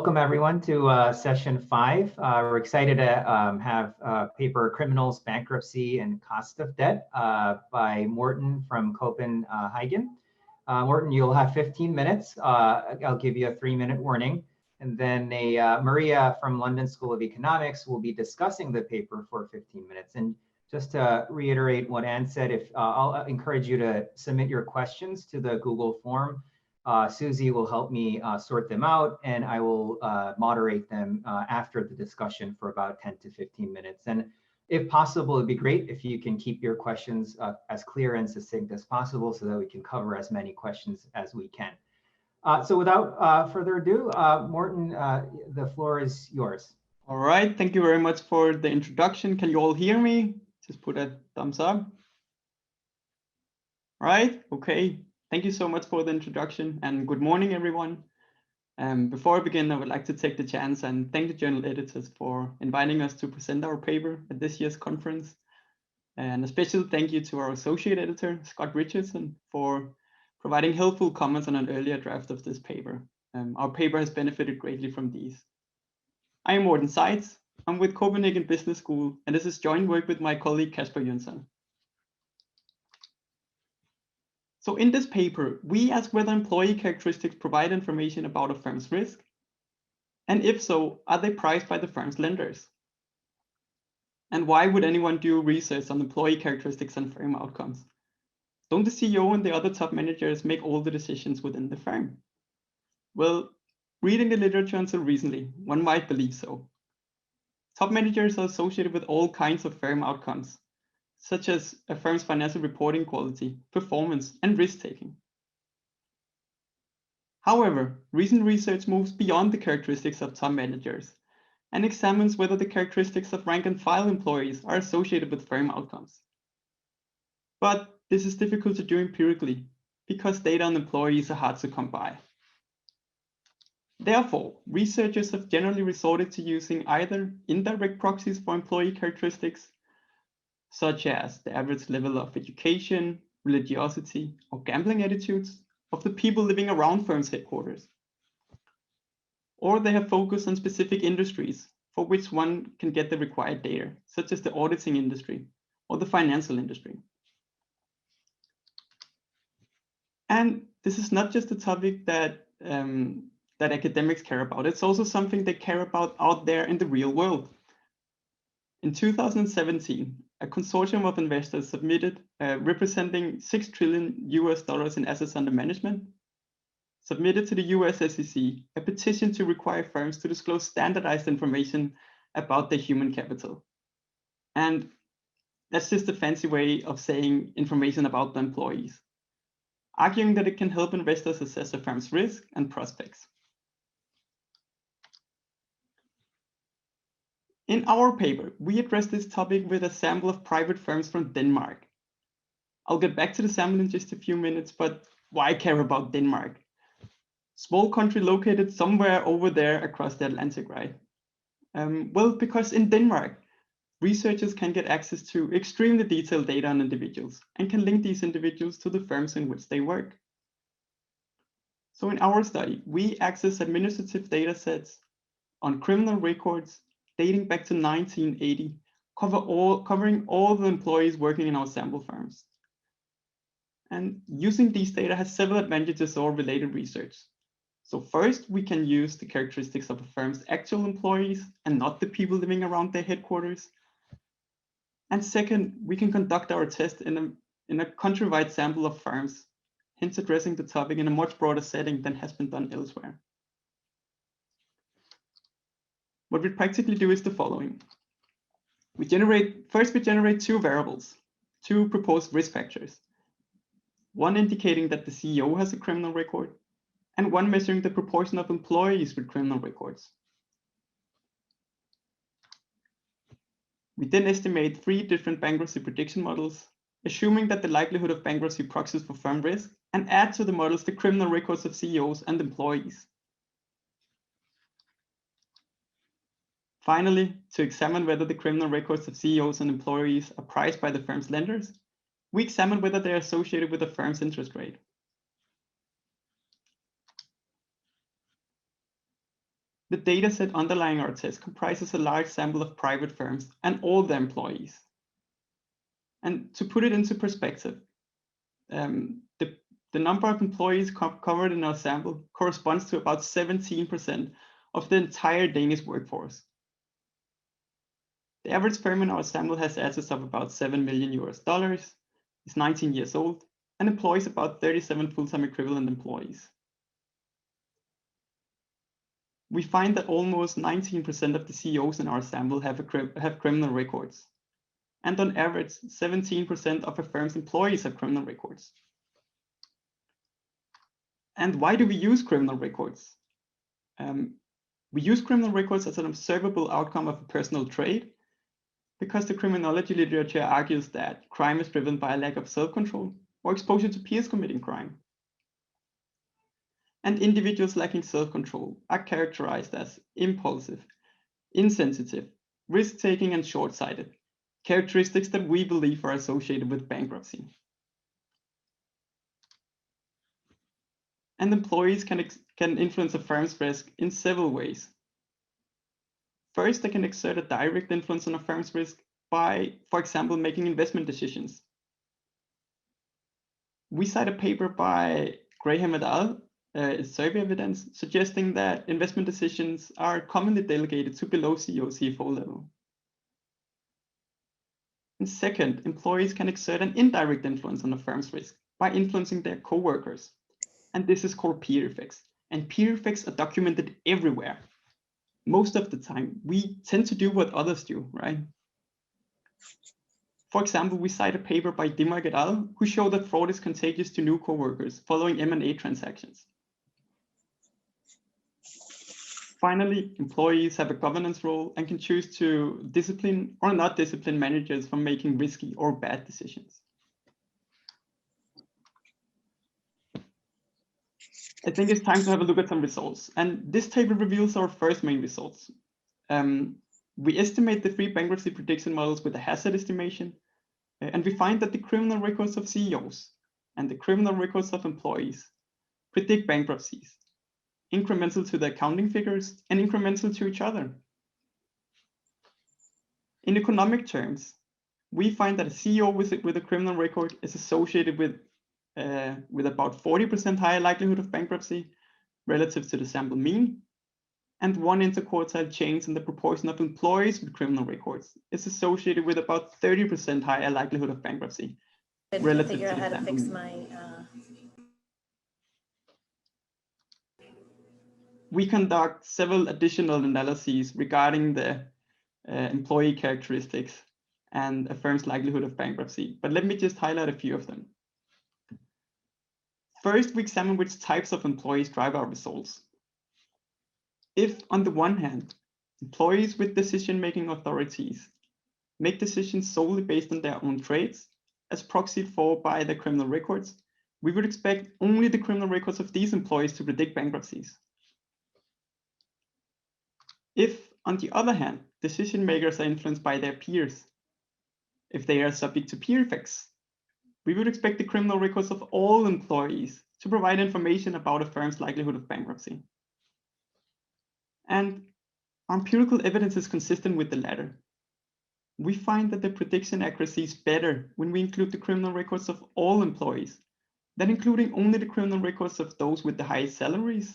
welcome everyone to session 5. We're excited to have paper Criminals, Bankruptcy, and Cost of Debt by Morten from Copenhagen. Morten, you'll have 15 minutes. I'll give you a 3-minute warning. And then Maria from London School of Economics will be discussing the paper for 15 minutes. And just to reiterate what Anne said, I'll encourage you to submit your questions to the Google form. Susie will help me sort them out, and I will moderate them after the discussion for about 10 to 15 minutes. And if possible, it'd be great if you can keep your questions as clear and succinct as possible so that we can cover as many questions as we can. So without further ado, Morten, the floor is yours. All right, thank you very much for the introduction. Can you all hear me? Just put a thumbs up. All right, okay. Thank you so much for the introduction and good morning, everyone. Before I begin, I would like to take the chance and thank the journal editors for inviting us to present our paper at this year's conference. And a special thank you to our associate editor, Scott Richardson, for providing helpful comments on an earlier draft of this paper. Our paper has benefited greatly from these. I am Morten Seitz. I'm with Copenhagen Business School, and this is joint work with my colleague Kasper Jønsson. So in this paper, we ask whether employee characteristics provide information about a firm's risk, and if so, are they priced by the firm's lenders? And why would anyone do research on employee characteristics and firm outcomes? Don't the CEO and the other top managers make all the decisions within the firm? Well, reading the literature until recently, one might believe so. Top managers are associated with all kinds of firm outcomes, such as a firm's financial reporting quality, performance, and risk-taking. However, recent research moves beyond the characteristics of top managers and examines whether the characteristics of rank-and-file employees are associated with firm outcomes. But this is difficult to do empirically because data on employees are hard to come by. Therefore, researchers have generally resorted to using either indirect proxies for employee characteristics, such as the average level of education, religiosity, or gambling attitudes of the people living around firms' headquarters. Or they have focused on specific industries for which one can get the required data, such as the auditing industry or the financial industry. And this is not just a topic that academics care about, it's also something they care about out there in the real world. In 2017, a consortium of investors submitted representing $6 trillion in assets under management, submitted to the US SEC a petition to require firms to disclose standardized information about their human capital. And that's just a fancy way of saying information about the employees, arguing that it can help investors assess a firm's risk and prospects. In our paper, we address this topic with a sample of private firms from Denmark. I'll get back to the sample in just a few minutes, but why care about Denmark? Small country located somewhere over there across the Atlantic, right? Well, because in Denmark, researchers can get access to extremely detailed data on individuals and can link these individuals to the firms in which they work. So in our study, we access administrative data sets on criminal records dating back to 1980, covering all the employees working in our sample firms. And using these data has several advantages over related research. So first, we can use the characteristics of a firm's actual employees and not the people living around their headquarters. And second, we can conduct our test in a countrywide sample of firms, hence addressing the topic in a much broader setting than has been done elsewhere. What we practically do is the following. First, we generate two variables, two proposed risk factors. One indicating that the CEO has a criminal record, and one measuring the proportion of employees with criminal records. We then estimate 3 different bankruptcy prediction models, assuming that the likelihood of bankruptcy proxies for firm risk, and add to the models the criminal records of CEOs and employees. Finally, to examine whether the criminal records of CEOs and employees are priced by the firm's lenders, we examine whether they are associated with the firm's interest rate. the data set underlying our test comprises a large sample of private firms and all their employees. And to put it into perspective, the number of employees covered in our sample corresponds to about 17% of the entire Danish workforce. The average firm in our sample has assets of about $7 million, is 19 years old, and employs about 37 full-time equivalent employees. We find that almost 19% of the CEOs in our sample have criminal records. And on average, 17% of a firm's employees have criminal records. And why do we use criminal records? We use criminal records as an observable outcome of a personal trait because the criminology literature argues that crime is driven by a lack of self-control or exposure to peers committing crime. And individuals lacking self-control are characterized as impulsive, insensitive, risk-taking, and short-sighted, characteristics that we believe are associated with bankruptcy. And employees can influence a firm's risk in several ways. First, they can exert a direct influence on a firm's risk by, for example, making investment decisions. We cite a paper by Graham et al., survey evidence, suggesting that investment decisions are commonly delegated to below CEO, CFO level. And second, employees can exert an indirect influence on a firm's risk by influencing their co-workers. And this is called peer effects. And peer effects are documented everywhere. Most of the time, we tend to do what others do, right? For example, we cite a paper by Dimmark et al., who show that fraud is contagious to new co-workers following M&A transactions. Finally, employees have a governance role and can choose to discipline or not discipline managers from making risky or bad decisions. I think it's time to have a look at some results. And this table reveals our first main results. We estimate the 3 bankruptcy prediction models with a hazard estimation. And we find that the criminal records of CEOs and the criminal records of employees predict bankruptcies, incremental to the accounting figures and incremental to each other. In economic terms, we find that a CEO with a criminal record is associated with about 40% higher likelihood of bankruptcy relative to the sample mean, and 1 interquartile change in the proportion of employees with criminal records is associated with about 30% higher likelihood of bankruptcy relative to the sample mean. We conduct several additional analyses regarding the employee characteristics and a firm's likelihood of bankruptcy, but let me just highlight a few of them. First, we examine which types of employees drive our results. If, on the one hand, employees with decision-making authorities make decisions solely based on their own traits, as proxied for by their criminal records, we would expect only the criminal records of these employees to predict bankruptcies. If, on the other hand, decision makers are influenced by their peers, if they are subject to peer effects, we would expect the criminal records of all employees to provide information about a firm's likelihood of bankruptcy. And our empirical evidence is consistent with the latter. We find that the prediction accuracy is better when we include the criminal records of all employees than including only the criminal records of those with the highest salaries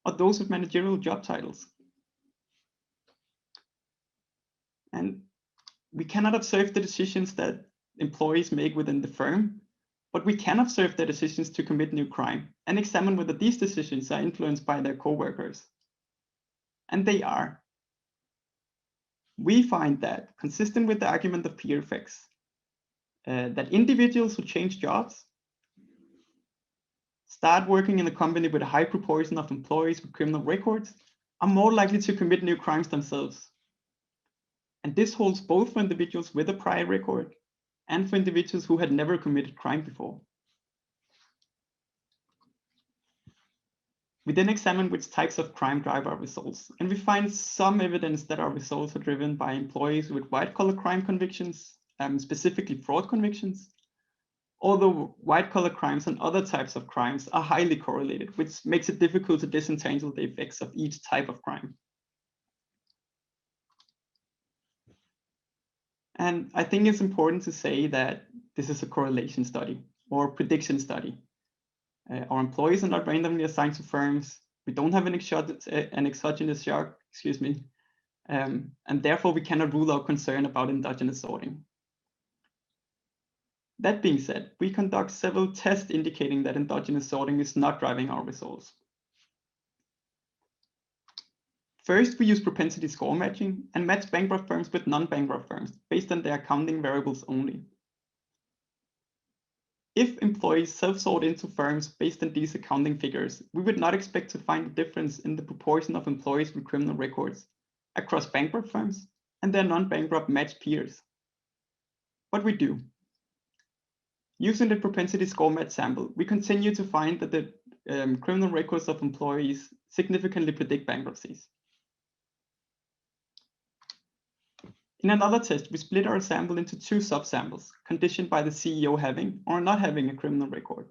or those with managerial job titles. And we cannot observe the decisions that employees make within the firm, but we can observe their decisions to commit new crime and examine whether these decisions are influenced by their co-workers. And they are. We find that, consistent with the argument of peer effects, that individuals who change jobs, start working in a company with a high proportion of employees with criminal records, are more likely to commit new crimes themselves. And this holds both for individuals with a prior record and for individuals who had never committed crime before. We then examine which types of crime drive our results, and we find some evidence that our results are driven by employees with white-collar crime convictions, specifically fraud convictions, although white-collar crimes and other types of crimes are highly correlated, which makes it difficult to disentangle the effects of each type of crime. And I think it's important to say that this is a correlation study or prediction study. Our employees are not randomly assigned to firms. We don't have an exogenous shock, and therefore we cannot rule out concern about endogenous sorting. That being said, we conduct several tests indicating that endogenous sorting is not driving our results. First, we use propensity score matching and match bankrupt firms with non-bankrupt firms based on their accounting variables only. If employees self-sort into firms based on these accounting figures, we would not expect to find a difference in the proportion of employees with criminal records across bankrupt firms and their non-bankrupt matched peers. But we do. Using the propensity score match sample, we continue to find that the criminal records of employees significantly predict bankruptcies. In another test, we split our sample into two subsamples, conditioned by the CEO having or not having a criminal record.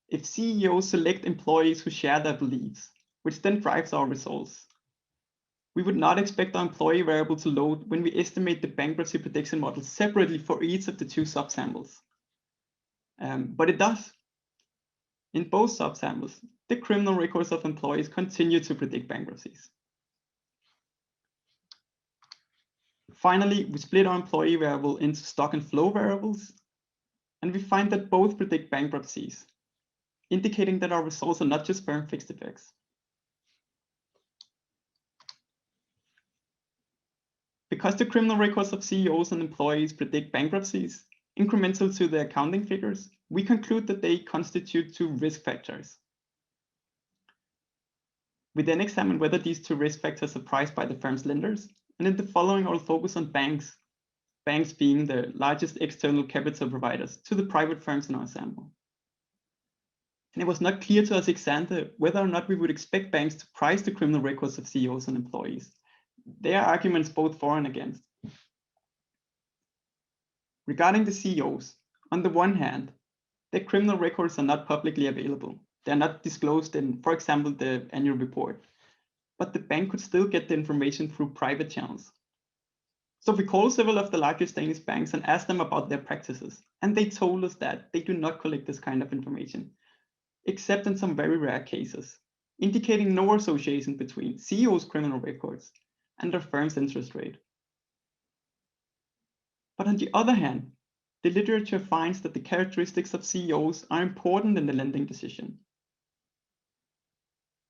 If CEOs select employees who share their beliefs, which then drives our results, we would not expect our employee variable to load when we estimate the bankruptcy prediction model separately for each of the two subsamples. But it does. In both subsamples, the criminal records of employees continue to predict bankruptcies. Finally, we split our employee variable into stock and flow variables, and we find that both predict bankruptcies, indicating that our results are not just firm fixed effects. Because the criminal records of CEOs and employees predict bankruptcies, incremental to the accounting figures, we conclude that they constitute two risk factors. We then examine whether these two risk factors are priced by the firm's lenders, and in the following, I'll focus on banks being the largest external capital providers to the private firms in our sample. And it was not clear to us ex ante whether or not we would expect banks to price the criminal records of CEOs and employees. There are arguments both for and against. Regarding the CEOs, on the one hand, their criminal records are not publicly available. They're not disclosed in, for example, the annual report, but the bank could still get the information through private channels. So we called several of the largest Danish banks and asked them about their practices, and they told us that they do not collect this kind of information, except in some very rare cases, indicating no association between CEOs' criminal records and their firm's interest rate. But on the other hand, the literature finds that the characteristics of CEOs are important in the lending decision.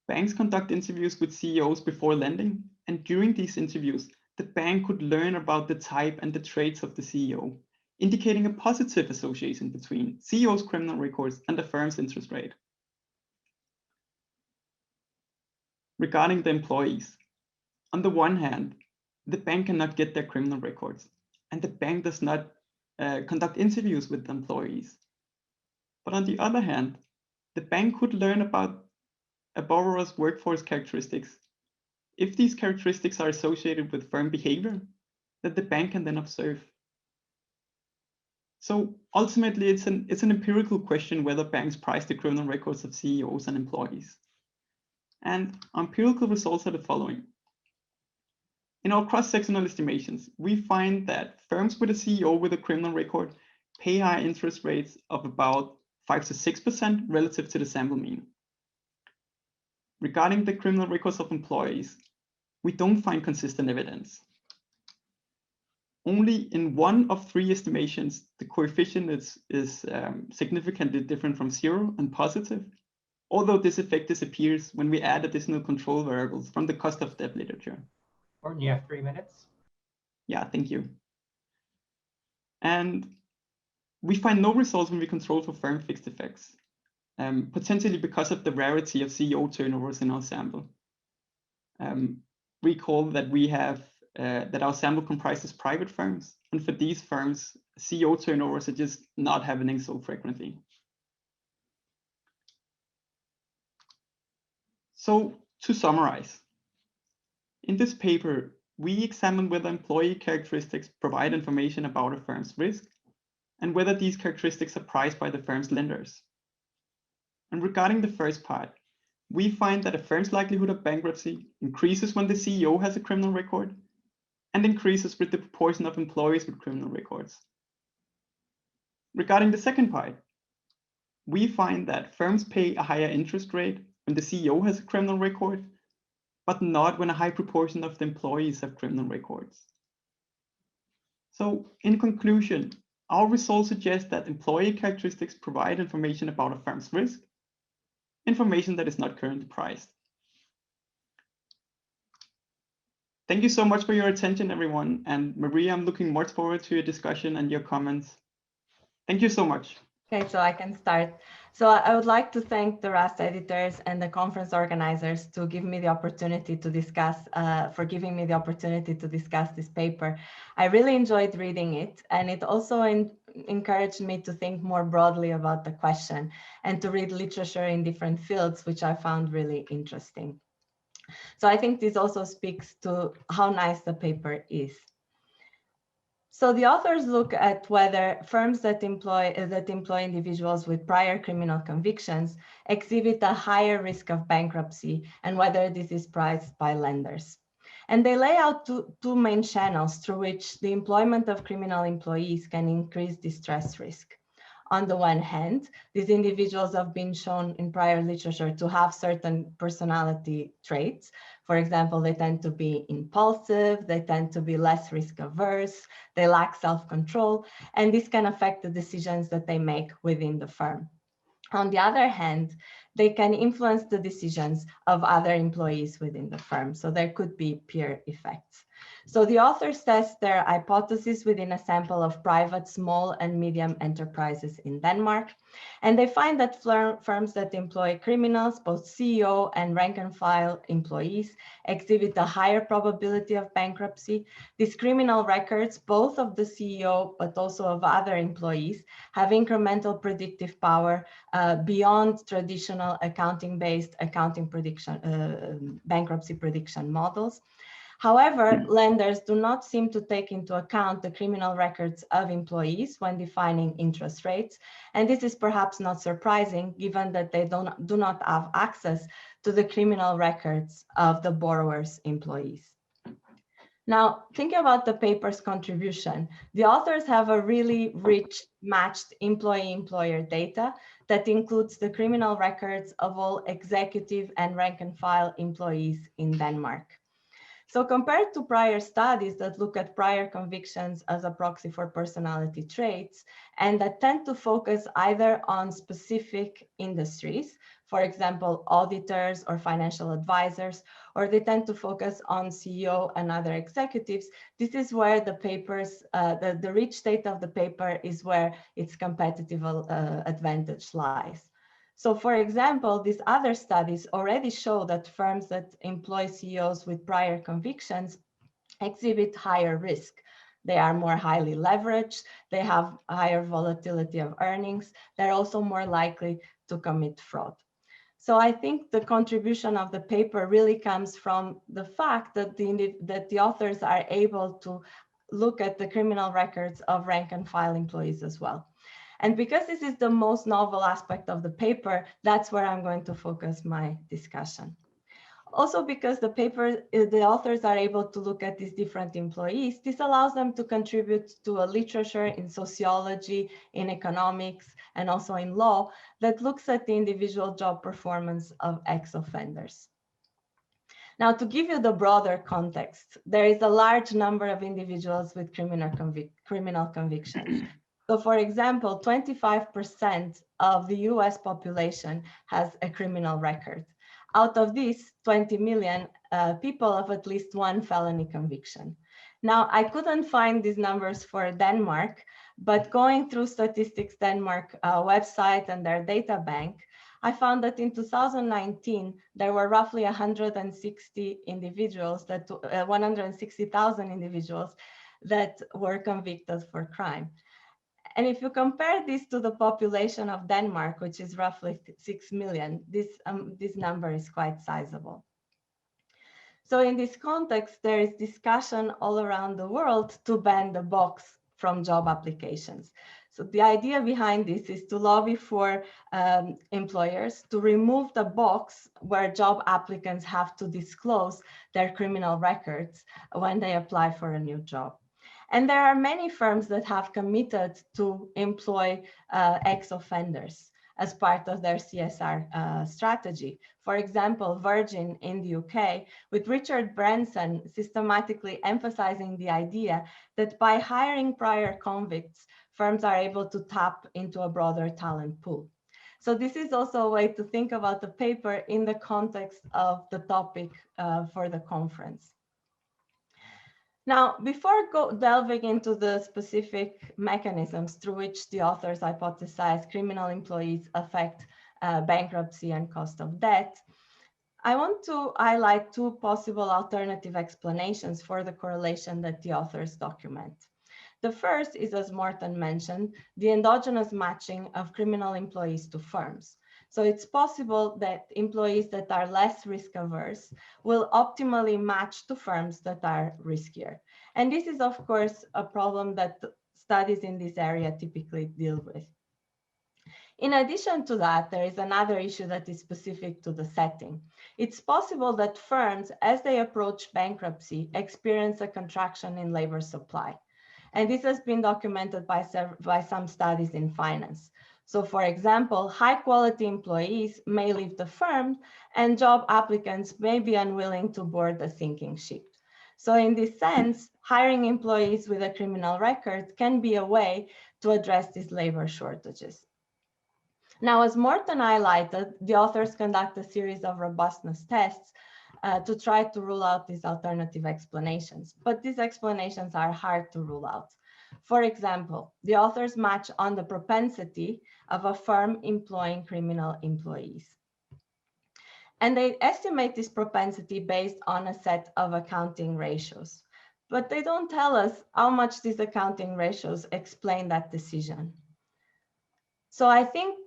Banks conduct interviews with CEOs before lending, and during these interviews, the bank could learn about the type and the traits of the CEO, indicating a positive association between CEOs' criminal records and the firm's interest rate. Regarding the employees, on the one hand, the bank cannot get their criminal records, and the bank does not conduct interviews with the employees. But on the other hand, the bank could learn about a borrower's workforce characteristics if these characteristics are associated with firm behavior that the bank can then observe. So ultimately, it's an empirical question whether banks price the criminal records of CEOs and employees. And our empirical results are the following. In our cross-sectional estimations, we find that firms with a CEO with a criminal record pay high interest rates of about 5 to 6% relative to the sample mean. Regarding the criminal records of employees, we don't find consistent evidence. Only in 1 of 3 estimations, the coefficient is significantly different from 0 and positive, although this effect disappears when we add additional control variables from the cost of debt literature. Morten, you have 3 minutes. Yeah, thank you. And we find no results when we control for firm fixed effects, potentially because of the rarity of CEO turnovers in our sample. Recall that we have that our sample comprises private firms, and for these firms, CEO turnovers are just not happening so frequently. So to summarize, in this paper, we examine whether employee characteristics provide information about a firm's risk and whether these characteristics are prized by the firm's lenders. And regarding the first part, we find that a firm's likelihood of bankruptcy increases when the CEO has a criminal record and increases with the proportion of employees with criminal records. Regarding the second part, we find that firms pay a higher interest rate when the CEO has a criminal record, but not when a high proportion of the employees have criminal records. So in conclusion, our results suggest that employee characteristics provide information about a firm's risk, information that is not currently priced. Thank you so much for your attention, everyone. And Maria, I'm looking much forward to your discussion and your comments. Thank you so much. Okay, so I can start. So I would like to thank the RAST editors and the conference organizers to give me the opportunity to discuss, for giving me the opportunity to discuss this paper. I really enjoyed reading it, and it also encouraged me to think more broadly about the question and to read literature in different fields, which I found really interesting. So I think this also speaks to how nice the paper is. So the authors look at whether firms that employ individuals with prior criminal convictions exhibit a higher risk of bankruptcy and whether this is priced by lenders. And they lay out two main channels through which the employment of criminal employees can increase distress risk. On the one hand, these individuals have been shown in prior literature to have certain personality traits. For example, they tend to be impulsive, they tend to be less risk averse, they lack self-control, and this can affect the decisions that they make within the firm. On the other hand, they can influence the decisions of other employees within the firm. So there could be peer effects. So the authors test their hypothesis within a sample of private, small and medium enterprises in Denmark. And they find that firms that employ criminals, both CEO and rank and file employees, exhibit a higher probability of bankruptcy. These criminal records, both of the CEO, but also of other employees, have incremental predictive power beyond traditional accounting-based accounting prediction, bankruptcy prediction models. However, lenders do not seem to take into account the criminal records of employees when defining interest rates. And this is perhaps not surprising, given that they do not have access to the criminal records of the borrower's employees. Now, thinking about the paper's contribution, the authors have a really rich matched employee-employer data that includes the criminal records of all executive and rank and file employees in Denmark. So compared to prior studies that look at prior convictions as a proxy for personality traits and that tend to focus either on specific industries, for example, auditors or financial advisors, or they tend to focus on CEO and other executives, this is where the papers, the rich data of the paper is where its competitive advantage lies. So for example, these other studies already show that firms that employ CEOs with prior convictions exhibit higher risk. They are more highly leveraged, they have higher volatility of earnings, they're also more likely to commit fraud. So I think the contribution of the paper really comes from the fact that the authors are able to look at the criminal records of rank and file employees as well. And because this is the most novel aspect of the paper, that's where I'm going to focus my discussion. Also, because the authors are able to look at these different employees, this allows them to contribute to a literature in sociology, in economics, and also in law that looks at the individual job performance of ex-offenders. Now, to give you the broader context, there is a large number of individuals with criminal convictions. So for example, 25% of the US population has a criminal record. Out of these, 20 million people have at least one felony conviction. Now, I couldn't find these numbers for Denmark, but going through Statistics Denmark website and their data bank, I found that in 2019, there were roughly 160 individuals, 160,000 individuals that were convicted for crime. And if you compare this to the population of Denmark, which is roughly 6 million, this number is quite sizable. So in this context, there is discussion all around the world to ban the box from job applications. So the idea behind this is to lobby for employers to remove the box where job applicants have to disclose their criminal records when they apply for a new job. And there are many firms that have committed to employ ex-offenders as part of their CSR strategy. For example, Virgin in the UK, with Richard Branson systematically emphasizing the idea that by hiring prior convicts, firms are able to tap into a broader talent pool. So this is also a way to think about the paper in the context of the topic for the conference. Now, before delving into the specific mechanisms through which the authors hypothesize criminal employees affect bankruptcy and cost of debt, I want to highlight two possible alternative explanations for the correlation that the authors document. The first is, as Morten mentioned, the endogenous matching of criminal employees to firms. So it's possible that employees that are less risk averse will optimally match to firms that are riskier. And this is, of course, a problem that studies in this area typically deal with. In addition to that, there is another issue that is specific to the setting. It's possible that firms, as they approach bankruptcy, experience a contraction in labor supply. And this has been documented by some studies in finance. So for example, high quality employees may leave the firm and job applicants may be unwilling to board a sinking ship. So in this sense, hiring employees with a criminal record can be a way to address these labor shortages. Now, as Morten highlighted, the authors conduct a series of robustness tests to try to rule out these alternative explanations, but these explanations are hard to rule out. For example, the authors match on the propensity of a firm employing criminal employees. And they estimate this propensity based on a set of accounting ratios, but they don't tell us how much these accounting ratios explain that decision. So I think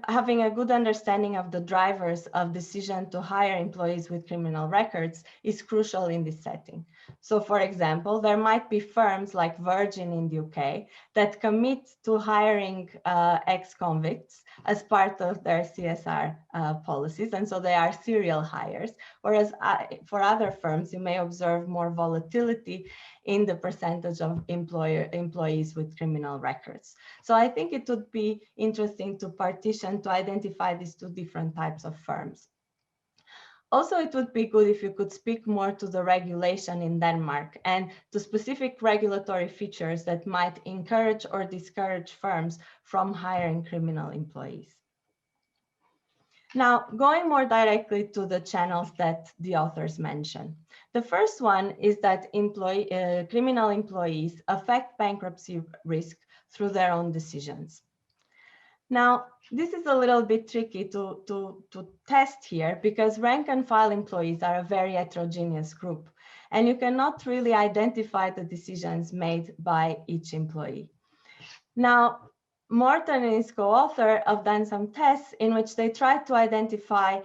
having a good understanding of the drivers of decision to hire employees with criminal records is crucial in this setting. So for example, there might be firms like Virgin in the UK that commit to hiring ex-convicts as part of their CSR policies. And so they are serial hires, whereas for other firms, you may observe more volatility in the percentage of employees with criminal records. So I think it would be interesting to partition, to identify these two different types of firms. Also, it would be good if you could speak more to the regulation in Denmark and to specific regulatory features that might encourage or discourage firms from hiring criminal employees. Now, going more directly to the channels that the authors mention. The first one is that criminal employees affect bankruptcy risk through their own decisions. Now, this is a little bit tricky to test here because rank and file employees are a very heterogeneous group, and you cannot really identify the decisions made by each employee. Now, Morten and his co-author have done some tests in which they try to identify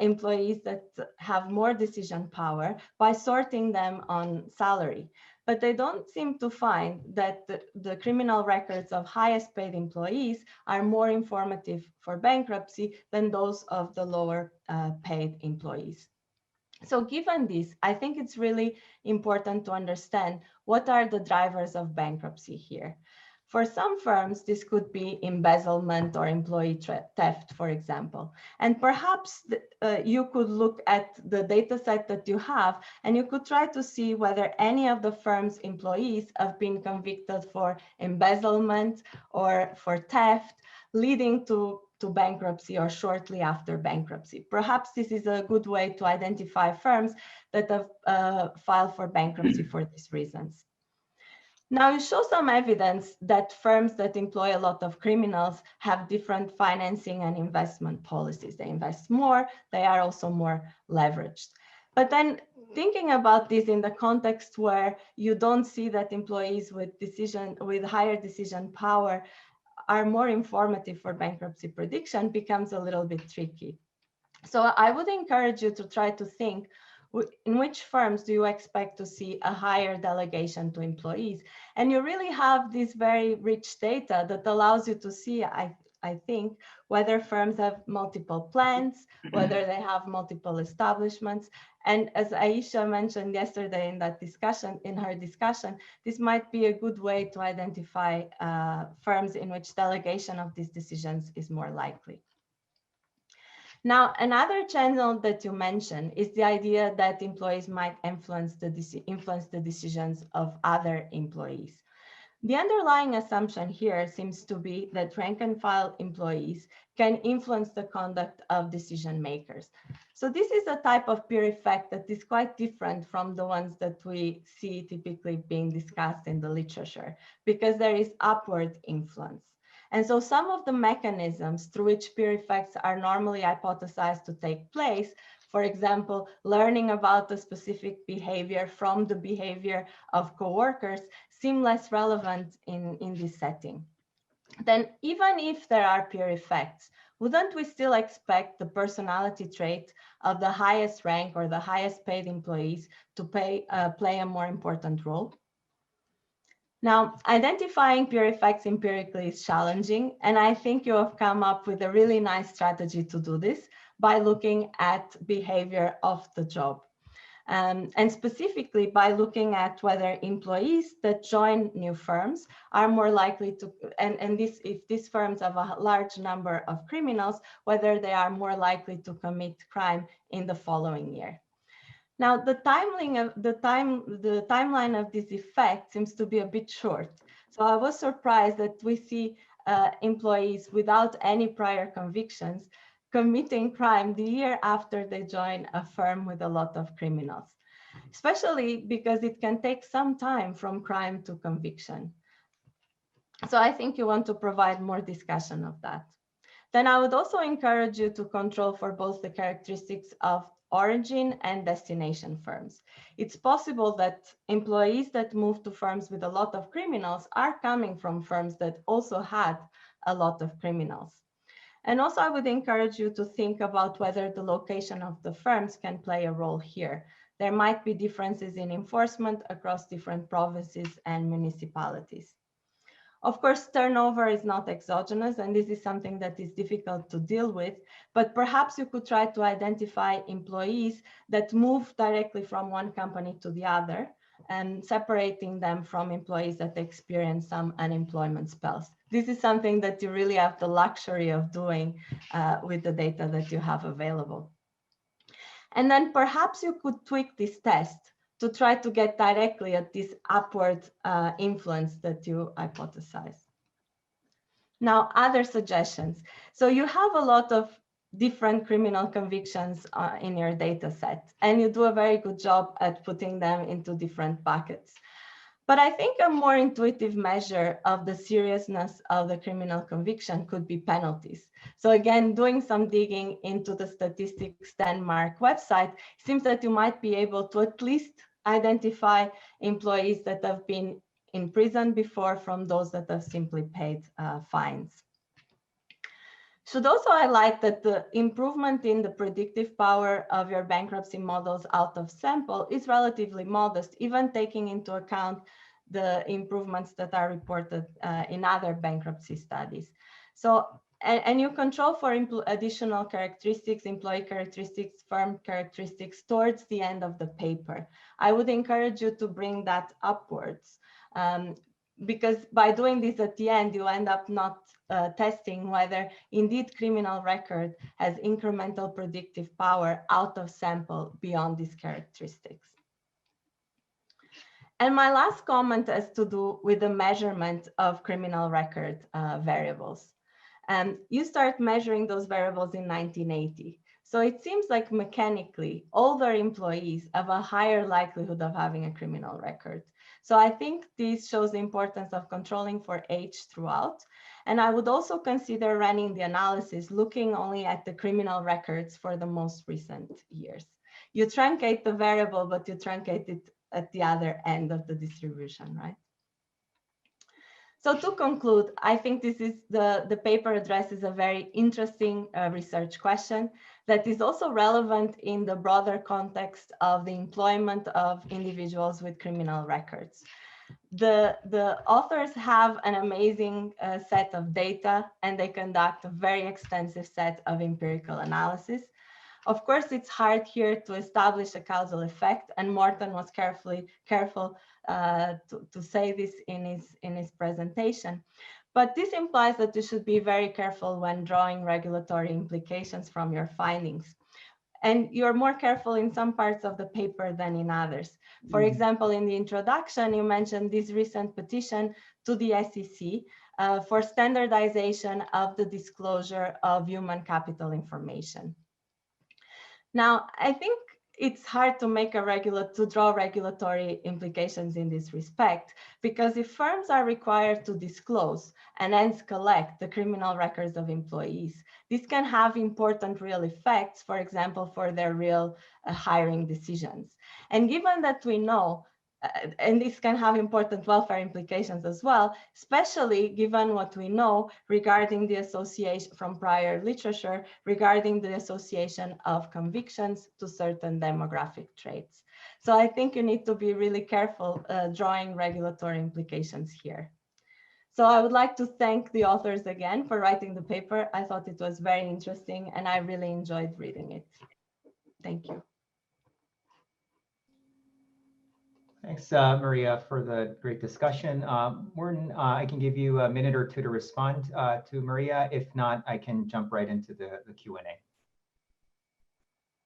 employees that have more decision power by sorting them on salary. But they don't seem to find that the criminal records of highest paid employees are more informative for bankruptcy than those of the lower paid employees. So given this, I think it's really important to understand what are the drivers of bankruptcy here. For some firms, this could be embezzlement or employee theft, for example. And perhaps you could look at the data set that you have, and you could try to see whether any of the firm's employees have been convicted for embezzlement or for theft, leading to bankruptcy or shortly after bankruptcy. Perhaps this is a good way to identify firms that have filed for bankruptcy for these reasons. Now, you show some evidence that firms that employ a lot of criminals have different financing and investment policies. They invest more, they are also more leveraged. But then thinking about this in the context where you don't see that employees with higher decision power are more informative for bankruptcy prediction becomes a little bit tricky. So I would encourage you to try to think In which firms do you expect to see a higher delegation to employees? And you really have this very rich data that allows you to see, I think, whether firms have multiple plans, whether they have multiple establishments. And as Aisha mentioned yesterday in that discussion, this might be a good way to identify firms in which delegation of these decisions is more likely. Now, another channel that you mentioned is the idea that employees might influence the decisions of other employees. The underlying assumption here seems to be that rank and file employees can influence the conduct of decision makers. So this is a type of peer effect that is quite different from the ones that we see typically being discussed in the literature, because there is upward influence. And so some of the mechanisms through which peer effects are normally hypothesized to take place, for example, learning about a specific behavior from the behavior of coworkers, seem less relevant in this setting. Then even if there are peer effects, wouldn't we still expect the personality trait of the highest rank or the highest paid employees to play a more important role? Now, identifying peer effects empirically is challenging, and I think you have come up with a really nice strategy to do this by looking at behavior of the job. And specifically by looking at whether employees that join new firms are more likely to, if these firms have a large number of criminals, whether they are more likely to commit crime in the following year. Now, the timeline of this effect seems to be a bit short. So I was surprised that we see employees without any prior convictions committing crime the year after they join a firm with a lot of criminals, especially because it can take some time from crime to conviction. So I think you want to provide more discussion of that. Then I would also encourage you to control for both the characteristics of origin and destination firms. It's possible that employees that move to firms with a lot of criminals are coming from firms that also had a lot of criminals. And also I would encourage you to think about whether the location of the firms can play a role here. There might be differences in enforcement across different provinces and municipalities. Of course, turnover is not exogenous, and this is something that is difficult to deal with, but perhaps you could try to identify employees that move directly from one company to the other and separating them from employees that experience some unemployment spells. This is something that you really have the luxury of doing with the data that you have available. And then perhaps you could tweak this test to try to get directly at this upward influence that you hypothesize. Now, other suggestions. So you have a lot of different criminal convictions in your data set, and you do a very good job at putting them into different buckets. But I think a more intuitive measure of the seriousness of the criminal conviction could be penalties. So again, doing some digging into the Statistics Denmark website, seems that you might be able to at least identify employees that have been in prison before from those that have simply paid fines. Should also highlight that the improvement in the predictive power of your bankruptcy models out of sample is relatively modest, even taking into account the improvements that are reported in other bankruptcy studies. So, and you control for additional characteristics, employee characteristics, firm characteristics towards the end of the paper. I would encourage you to bring that upwards. Because by doing this at the end, you end up not testing whether indeed criminal record has incremental predictive power out of sample beyond these characteristics. And my last comment has to do with the measurement of criminal record variables. You start measuring those variables in 1980. So it seems like mechanically, older employees have a higher likelihood of having a criminal record. So I think this shows the importance of controlling for age throughout. And I would also consider running the analysis looking only at the criminal records for the most recent years. You truncate the variable, but you truncate it at the other end of the distribution, right? So to conclude, I think this is the paper addresses a very interesting research question that is also relevant in the broader context of the employment of individuals with criminal records. The authors have an amazing set of data, and they conduct a very extensive set of empirical analysis. Of course, it's hard here to establish a causal effect, and Morten was careful to say this in his presentation. But this implies that you should be very careful when drawing regulatory implications from your findings. And you're more careful in some parts of the paper than in others. For example, in the introduction, you mentioned this recent petition to the SEC for standardization of the disclosure of human capital information. Now, I think it's hard to make to draw regulatory implications in this respect, because if firms are required to disclose and hence collect the criminal records of employees, this can have important real effects, for example, for their real hiring decisions. And given that we know, and this can have important welfare implications as well, especially given what we know regarding the association from prior literature, regarding the association of convictions to certain demographic traits. So I think you need to be really careful drawing regulatory implications here. So I would like to thank the authors again for writing the paper. I thought it was very interesting and I really enjoyed reading it. Thank you. Thanks, Maria, for the great discussion. Morten, I can give you a minute or two to respond to Maria. If not, I can jump right into the Q&A.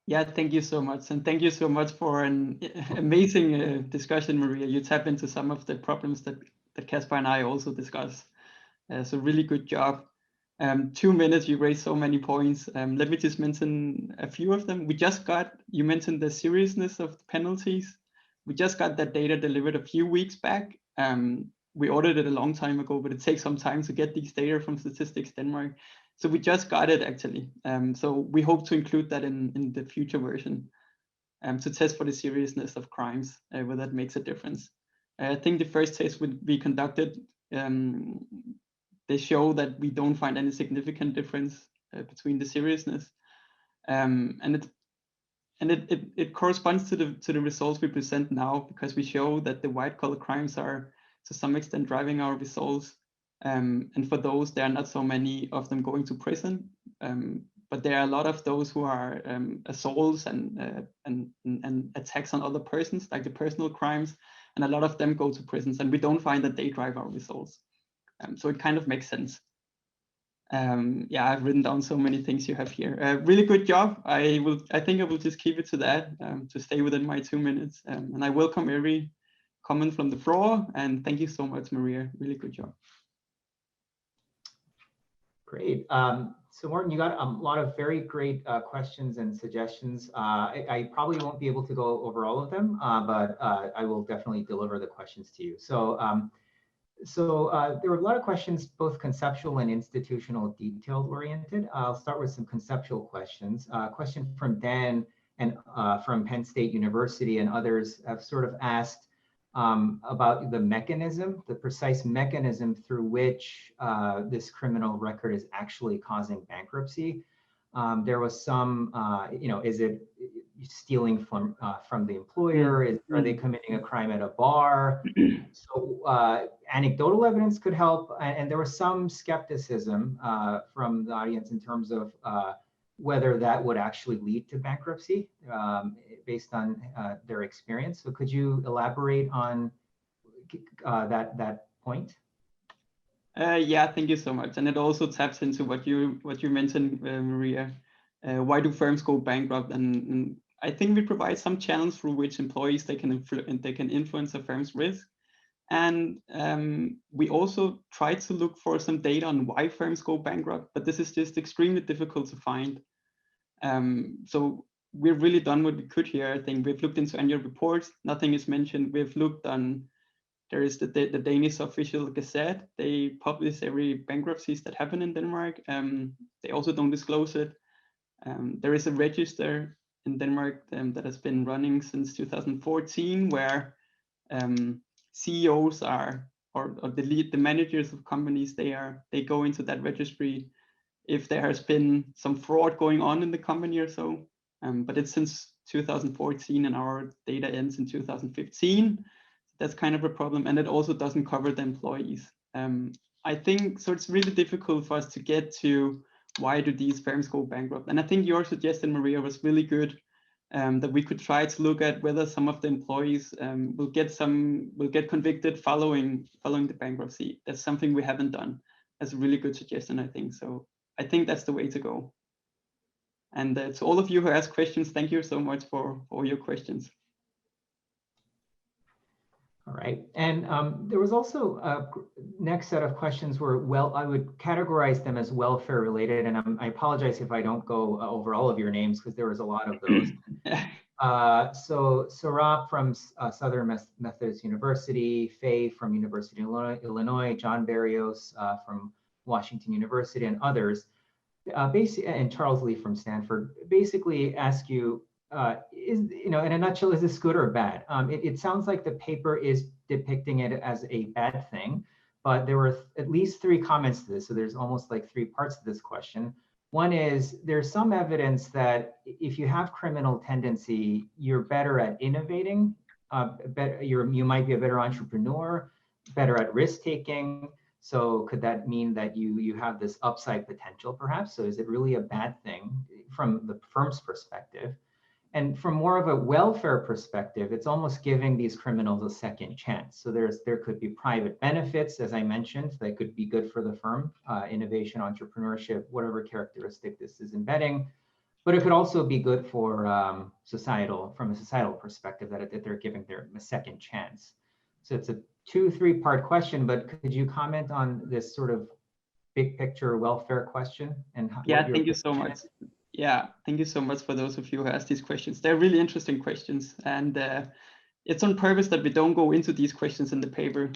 Yeah, thank you so much. And thank you so much for an amazing discussion, Maria. You tap into some of the problems that Casper and I also discuss. So really good job. 2 minutes, you raised so many points. Let me just mention a few of them. You mentioned the seriousness of the penalties. We just got that data delivered a few weeks back. We ordered it a long time ago, but it takes some time to get these data from Statistics Denmark. So we just got it actually. So we hope to include that in the future version to test for the seriousness of crimes, where that makes a difference. I think the first test would be conducted. They show that we don't find any significant difference between the seriousness. It corresponds to the results we present now, because we show that the white-collar crimes are to some extent driving our results. And for those, there are not so many of them going to prison, but there are a lot of those who are assaults and attacks on other persons, like the personal crimes, and a lot of them go to prisons, and we don't find that they drive our results. So it kind of makes sense. Yeah, I've written down so many things you have here. Really good job. I think I will just keep it to that, to stay within my 2 minutes. And I welcome every comment from the floor. And thank you so much, Maria. Really good job. Great. So Morten, you got a lot of very great questions and suggestions. I probably won't be able to go over all of them, but I will definitely deliver the questions to you. So there were a lot of questions, both conceptual and institutional detailed oriented. I'll start with some conceptual questions. A question from Dan and from Penn State University and others have sort of asked about the mechanism, the precise mechanism through which this criminal record is actually causing bankruptcy. There was some, is it stealing from the employer? Are they committing a crime at a bar? So anecdotal evidence could help. And there was some skepticism from the audience in terms of whether that would actually lead to bankruptcy based on their experience. So could you elaborate on that point? Yeah, thank you so much. And it also taps into what you mentioned, Maria. Why do firms go bankrupt? And I think we provide some channels through which employees they can influence a firm's risk. And we also try to look for some data on why firms go bankrupt, but this is just extremely difficult to find. So we've really done what we could here. I think we've looked into annual reports. Nothing is mentioned. We've looked on. There is the Danish official gazette. They publish every bankruptcies that happen in Denmark. They also don't disclose it. There is a register in Denmark that has been running since 2014, where CEOs are or the managers of companies, they go into that registry if there has been some fraud going on in the company or so. But it's since 2014 and our data ends in 2015. That's kind of a problem, and it also doesn't cover the employees. I think so. It's really difficult for us to get to why do these firms go bankrupt. And I think your suggestion, Maria, was really good. That we could try to look at whether some of the employees will get convicted following the bankruptcy. That's something we haven't done. That's a really good suggestion, I think. So I think that's the way to go. And to all of you who asked questions, thank you so much for all your questions. All right, and there was also a next set of questions were, well, I would categorize them as welfare related, and I apologize if I don't go over all of your names because there was a lot of those. So Sarah from Southern Methodist University, Faye from University of Illinois, John Barrios from Washington University, and others, and Charles Lee from Stanford, basically ask you, in a nutshell, is this good or bad? It sounds like the paper is depicting it as a bad thing, but there were at least 3 comments to this. So there's almost like 3 parts to this question. One is there's some evidence that if you have criminal tendency, you're better at innovating, you might be a better entrepreneur, better at risk taking. So could that mean that you have this upside potential perhaps? So is it really a bad thing from the firm's perspective? And from more of a welfare perspective, it's almost giving these criminals a second chance. So there could be private benefits, as I mentioned, that could be good for the firm, innovation, entrepreneurship, whatever characteristic this is embedding. But it could also be good for from a societal perspective, that they're giving them a second chance. So it's a 2-3 part question, but could you comment on this sort of big picture welfare question? And yeah, thank you so much. Yeah, thank you so much for those of you who asked these questions. They're really interesting questions, and it's on purpose that we don't go into these questions in the paper.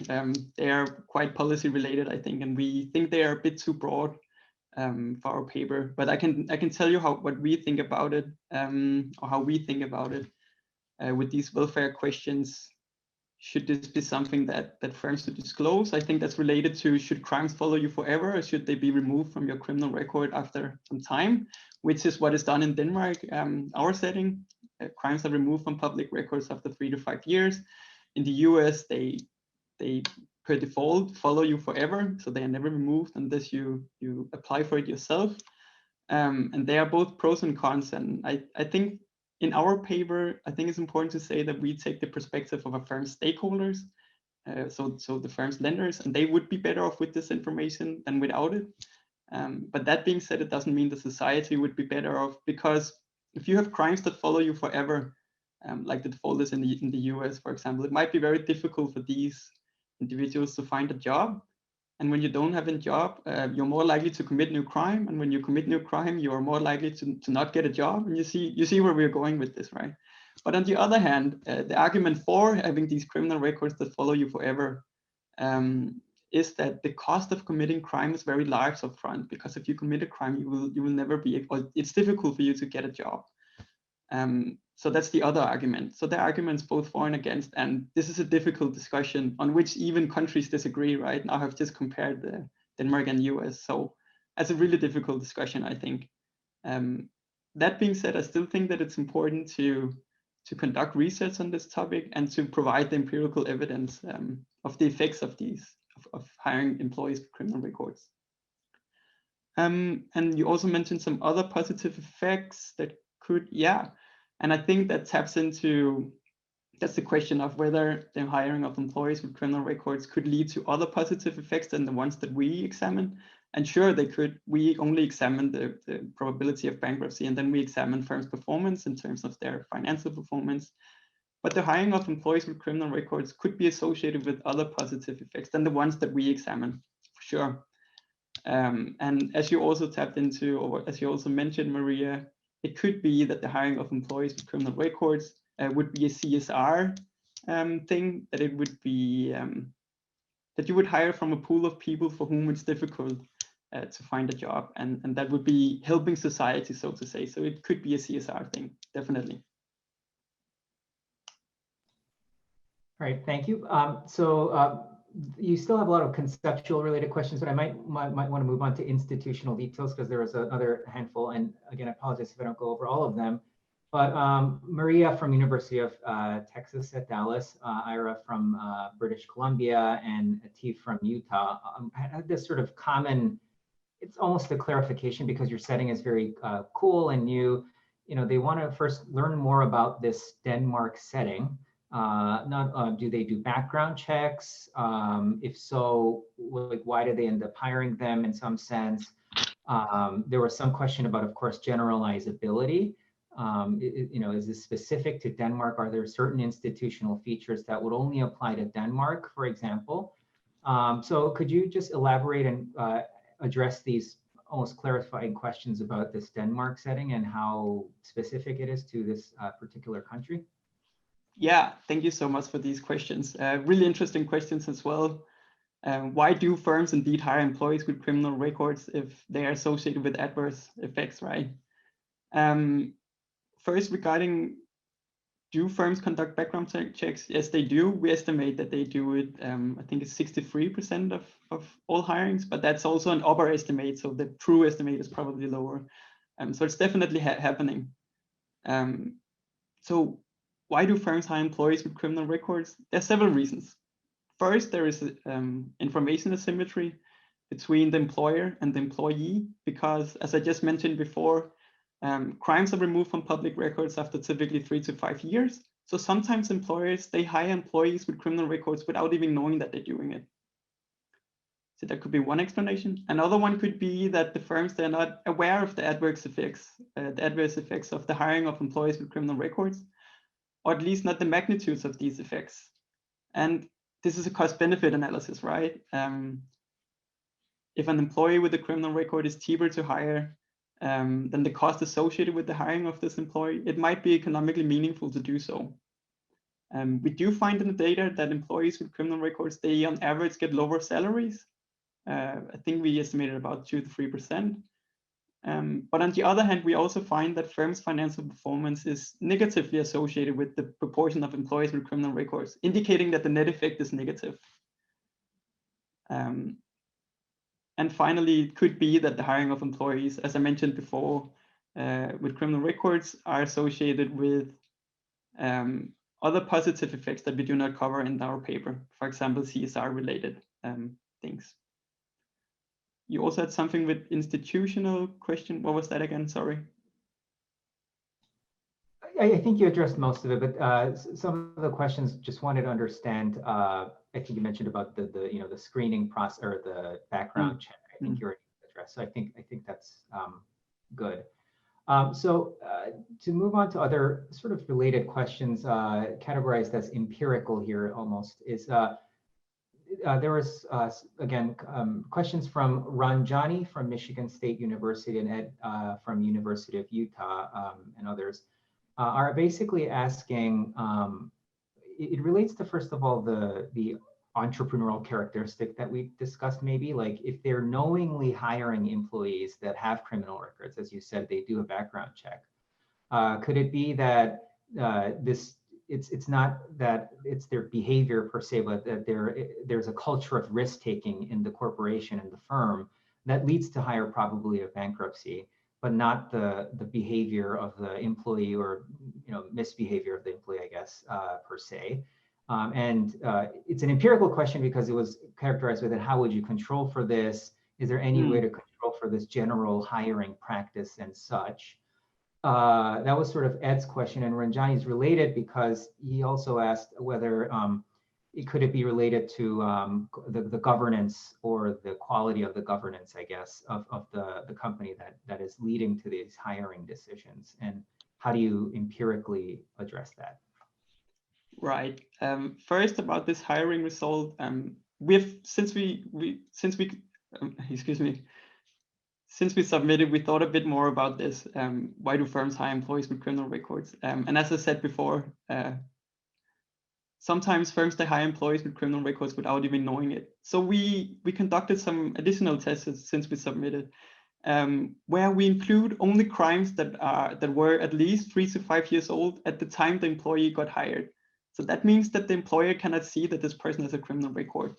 They are quite policy related, I think, and we think they are a bit too broad for our paper. But I can tell you what we think about it, or how we think about it with these welfare questions. Should this be something that firms should disclose? I think that's related to, should crimes follow you forever, or should they be removed from your criminal record after some time, which is what is done in Denmark. Our setting, crimes are removed from public records after 3 to 5 years. In the US, they per default follow you forever, so they are never removed unless you apply for it yourself. And they are both pros and cons. And I think in our paper, I think it's important to say that we take the perspective of a firm's stakeholders, so the firm's lenders, and they would be better off with this information than without it. But that being said, it doesn't mean the society would be better off, because if you have crimes that follow you forever, like the default is in the US, for example, it might be very difficult for these individuals to find a job. And when you don't have a job, you're more likely to commit new crime. And when you commit new crime, you are more likely to not get a job. And you see where we're going with this, right? But on the other hand, the argument for having these criminal records that follow you forever is that the cost of committing crime is very large upfront, because if you commit a crime, you will never be able, it's difficult for you to get a job. So that's the other argument. So there are arguments both for and against, and this is a difficult discussion on which even countries disagree, right? Now I've just compared Denmark and US, so that's a really difficult discussion, I think. That being said, I still think that it's important to conduct research on this topic and to provide the empirical evidence of the effects of of hiring employees with criminal records. And you also mentioned some other positive effects that could, yeah. And I think that taps into, that's the question of whether the hiring of employees with criminal records could lead to other positive effects than the ones that we examine. And sure, they could. We only examine the probability of bankruptcy, and then we examine firms' performance in terms of their financial performance. But the hiring of employees with criminal records could be associated with other positive effects than the ones that we examine, for sure. And as you also tapped into, or as you also mentioned, Maria, it could be that the hiring of employees with criminal records would be a CSR thing, that it would be, that you would hire from a pool of people for whom it's difficult to find a job, and that would be helping society, so to say. So it could be a CSR thing, definitely. All right, thank you. you still have a lot of conceptual related questions, but I might want to move on to institutional details because there was another handful. And again, I apologize if I don't go over all of them. But Maria from University of Texas at Dallas, Ira from British Columbia, and Atif from Utah had this sort of common, it's almost a clarification because your setting is very cool and new. They want to first learn more about this Denmark setting. Do they do background checks? If so, like, why did they end up hiring them in some sense? There was some question about, of course, generalizability. Is this specific to Denmark? Are there certain institutional features that would only apply to Denmark, for example? So could you just elaborate and address these almost clarifying questions about this Denmark setting and how specific it is to this particular country? Yeah, thank you so much for these questions. Really interesting questions as well. Why do firms indeed hire employees with criminal records if they are associated with adverse effects, right? First, regarding, do firms conduct background checks? Yes, they do. We estimate that they do it. I think it's 63% of all hirings, but that's also an upper estimate. So the true estimate is probably lower. So it's definitely happening. So why do firms hire employees with criminal records? There are several reasons. First, there is information asymmetry between the employer and the employee, because as I just mentioned before, crimes are removed from public records after typically 3 to 5 years. So sometimes employers, they hire employees with criminal records without even knowing that they're doing it. So that could be one explanation. Another one could be that the firms, they're not aware of the adverse effects of the hiring of employees with criminal records, or at least not the magnitudes of these effects. And this is a cost-benefit analysis, right? If an employee with a criminal record is cheaper to hire than the cost associated with the hiring of this employee, it might be economically meaningful to do so. We do find in the data that employees with criminal records, they on average get lower salaries. I think we estimated about 2 to 3%. But on the other hand, we also find that firms' financial performance is negatively associated with the proportion of employees with criminal records, indicating that the net effect is negative. And finally, it could be that the hiring of employees, as I mentioned before, with criminal records are associated with other positive effects that we do not cover in our paper, for example, CSR-related things. You also had something with institutional question. What was that again? Sorry. I think you addressed most of it, but some of the questions just wanted to understand. I think you mentioned about the screening process or the background check. I think you already addressed. So I think that's good. So to move on to other sort of related questions, categorized as empirical here almost, is there was, again, questions from Ranjani from Michigan State University and Ed from University of Utah and others are basically asking, it relates to, first of all, the entrepreneurial characteristic that we discussed, maybe, like if they're knowingly hiring employees that have criminal records, as you said, they do a background check. Could it be that it's not that it's their behavior per se, but that there's a culture of risk taking in the corporation and the firm that leads to higher probability of bankruptcy, but not the behavior of the employee or misbehavior of the employee, I guess, per se. And it's an empirical question because it was characterized with it. How would you control for this? Is there any way to control for this general hiring practice and such? That was sort of Ed's question, and Ranjani's related because he also asked whether it could be related to the governance or the quality of the governance, I guess, of the company that is leading to these hiring decisions, and how do you empirically address that? Right. First, about this hiring result, since we submitted, we thought a bit more about this. Why do firms hire employees with criminal records? And as I said before, sometimes firms, they hire employees with criminal records without even knowing it. So we conducted some additional tests since we submitted, where we include only crimes that were at least 3 to 5 years old at the time the employee got hired. So that means that the employer cannot see that this person has a criminal record.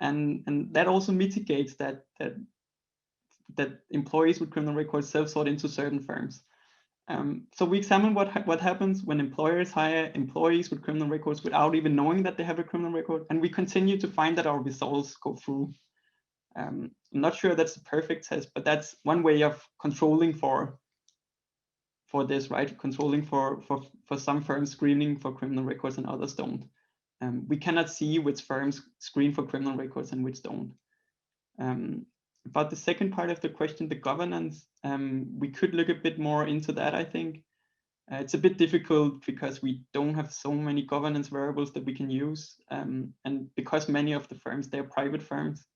and that also mitigates that employees with criminal records self-sort into certain firms. So we examine what happens when employers hire employees with criminal records without even knowing that they have a criminal record, and we continue to find that our results go through. I'm not sure that's the perfect test, but that's one way of controlling for this, right? Controlling for some firms screening for criminal records and others don't. We cannot see which firms screen for criminal records and which don't. About the second part of the question, the governance, we could look a bit more into that, I think. It's a bit difficult because we don't have so many governance variables that we can use. And because many of the firms, they're private firms,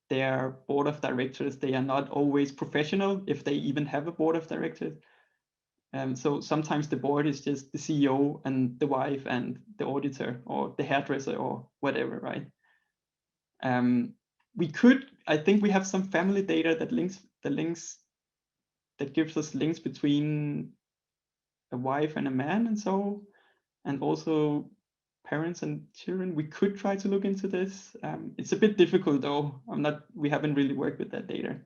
their board of directors, they are not always professional if they even have a board of directors. So sometimes the board is just the CEO and the wife and the auditor or the hairdresser or whatever, right? We could, I think we have some family data that gives us links between a wife and a man and also parents and children. We could try to look into this. It's a bit difficult though. We haven't really worked with that data.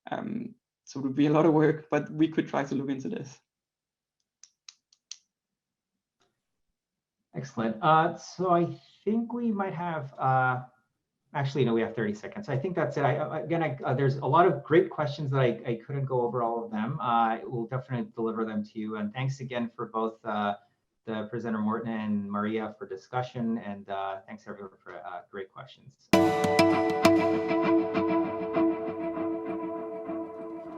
So it would be a lot of work, but we could try to look into this. Excellent. So I think we might have, actually, no, we have 30 seconds. I think that's it. There's a lot of great questions that I couldn't go over all of them. We'll definitely deliver them to you. And thanks again for both the presenter Morten and Maria for discussion. And thanks everyone for great questions.